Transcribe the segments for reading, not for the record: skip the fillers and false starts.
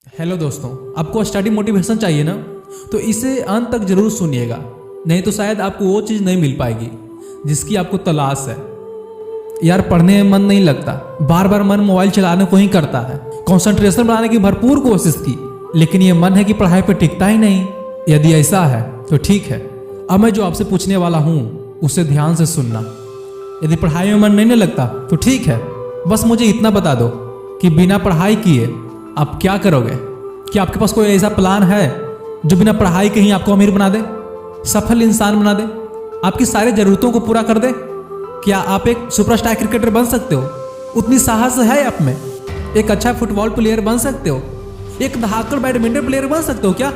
Hello दोस्तों, आपको study motivation चाहिए ना, तो इसे अंत तक जरूर सुनिएगा, नहीं तो शायद आपको वो चीज़ नहीं मिल पाएगी जिसकी आपको तलाश है। यार पढ़ने में मन नहीं लगता, बार बार मन मोबाइल चलाने को ही करता है। कंसंट्रेशन बनाने की भरपूर कोशिश की, लेकिन ये मन है कि पढ़ाई पे टिकता ही नहीं। यदि ऐसा है तो ठीक है, अब मैं जो आपसे पूछने वाला हूँ उसे ध्यान से सुनना। यदि पढ़ाई में मन नहीं लगता तो ठीक है, बस मुझे इतना बता दो कि बिना पढ़ाई किए आप क्या करोगे। क्या आपके पास कोई ऐसा प्लान है जो बिना पढ़ाई के ही आपको अमीर बना दे, सफल इंसान बना दे, आपकी सारी जरूरतों को पूरा कर दे? क्या आप एक सुपरस्टार क्रिकेटर बन सकते हो? उतनी साहस है आप में? एक अच्छा फुटबॉल प्लेयर बन सकते हो? एक दहाकड़ बैडमिंटन प्लेयर बन सकते हो क्या?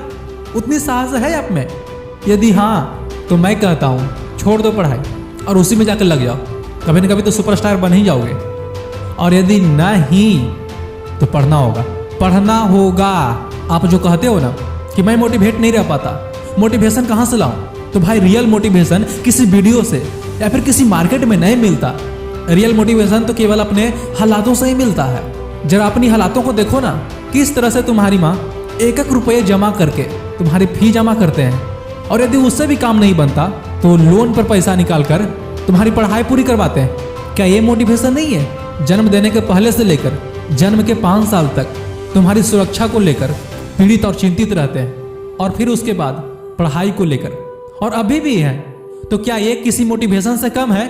उतनी साहस है आप में? यदि हाँ तो मैं कहता हूँ छोड़ दो पढ़ाई और उसी में जाकर लग जाओ, कभी न कभी तो सुपरस्टार बन ही जाओगे। और यदि नहीं तो पढ़ना होगा, पढ़ना होगा। आप जो कहते हो ना कि मैं मोटिवेट नहीं रह पाता, मोटिवेशन कहाँ से लाऊं? तो भाई रियल मोटिवेशन किसी वीडियो से या फिर किसी मार्केट में नहीं मिलता। रियल मोटिवेशन तो केवल अपने हालातों से ही मिलता है। जरा अपनी हालातों को देखो ना, किस तरह से तुम्हारी माँ एक एक रुपये जमा करके तुम्हारी फी जमा करते हैं, और यदि उससे भी काम नहीं बनता तो लोन पर पैसा निकाल कर तुम्हारी पढ़ाई पूरी करवाते हैं। क्या ये मोटिवेशन नहीं है? जन्म देने के पहले से लेकर जन्म के 5 साल तक तुम्हारी सुरक्षा को लेकर पीड़ित और चिंतित रहते हैं, और फिर उसके बाद पढ़ाई को लेकर, और अभी भी है। तो क्या ये किसी मोटिवेशन से कम है?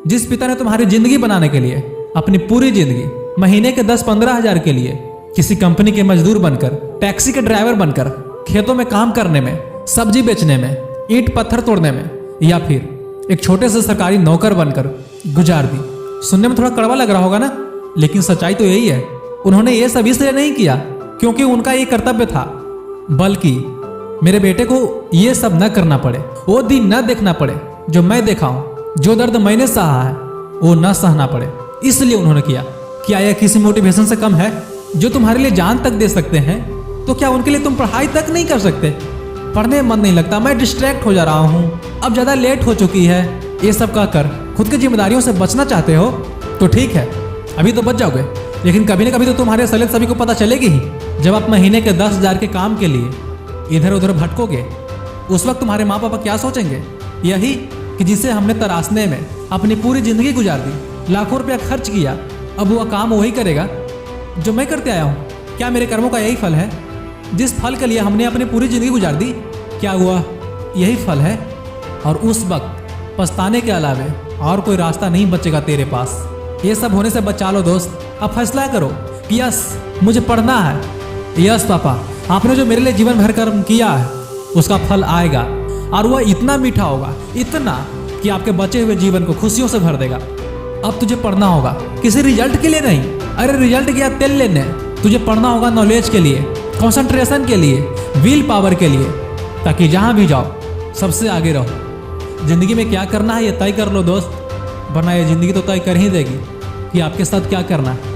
जिस पिता ने तुम्हारी जिंदगी बनाने के लिए अपनी पूरी जिंदगी महीने के 10-15 हजार के लिए किसी कंपनी के मजदूर बनकर, टैक्सी के ड्राइवर बनकर, खेतों में काम करने में, सब्जी बेचने में, ईंट पत्थर तोड़ने में, या फिर एक छोटे से सरकारी नौकर बनकर गुजार दी। सुनने में थोड़ा कड़वा लग रहा होगा ना, लेकिन सच्चाई तो यही है। उन्होंने ये सब इसलिए नहीं किया क्योंकि उनका ये कर्तव्य था, बल्कि मेरे बेटे को ये सब न करना पड़े, वो दिन न देखना पड़े जो मैं देखा हूं, जो दर्द मैंने सहा है वो न सहना पड़े, इसलिए उन्होंने किया। क्या यह किसी मोटिवेशन से कम है? जो तुम्हारे लिए जान तक दे सकते हैं, तो क्या उनके लिए तुम पढ़ाई तक नहीं कर सकते? पढ़ने में मन नहीं लगता, मैं डिस्ट्रैक्ट हो जा रहा हूँ, अब ज्यादा लेट हो चुकी है, ये सब कहकर खुद की जिम्मेदारियों से बचना चाहते हो तो ठीक है, अभी तो बच जाओगे, लेकिन कभी ना कभी तो तुम्हारे असलियत सभी को पता चलेगी ही। जब आप महीने के 10,000 के काम के लिए इधर उधर भटकोगे, उस वक्त तुम्हारे माँ पापा क्या सोचेंगे? यही कि जिसे हमने तराशने में अपनी पूरी जिंदगी गुजार दी, लाखों रुपया खर्च किया, अब वह काम वही करेगा जो मैं करते आया हूँ। क्या मेरे कर्मों का यही फल है? जिस फल के लिए हमने अपनी पूरी जिंदगी गुजार दी, क्या हुआ यही फल है? और उस वक्त पछताने के अलावे और कोई रास्ता नहीं बचेगा तेरे पास। ये सब होने से बचा लो दोस्त। अब फैसला करो कि यस मुझे पढ़ना है। यस पापा, आपने जो मेरे लिए जीवन भर कर्म किया है उसका फल आएगा, और वह इतना मीठा होगा, इतना कि आपके बचे हुए जीवन को खुशियों से भर देगा। अब तुझे पढ़ना होगा, किसी रिजल्ट के लिए नहीं। अरे रिजल्ट गया तेल लेने, तुझे पढ़ना होगा नॉलेज के लिए, कंसंट्रेशन के लिए, विल पावर के लिए, ताकि जहां भी जाओ सबसे आगे रहो। जिंदगी में क्या करना है ये तय कर लो दोस्त, वरना ये जिंदगी तो तय कर ही देगी कि आपके साथ क्या करना है।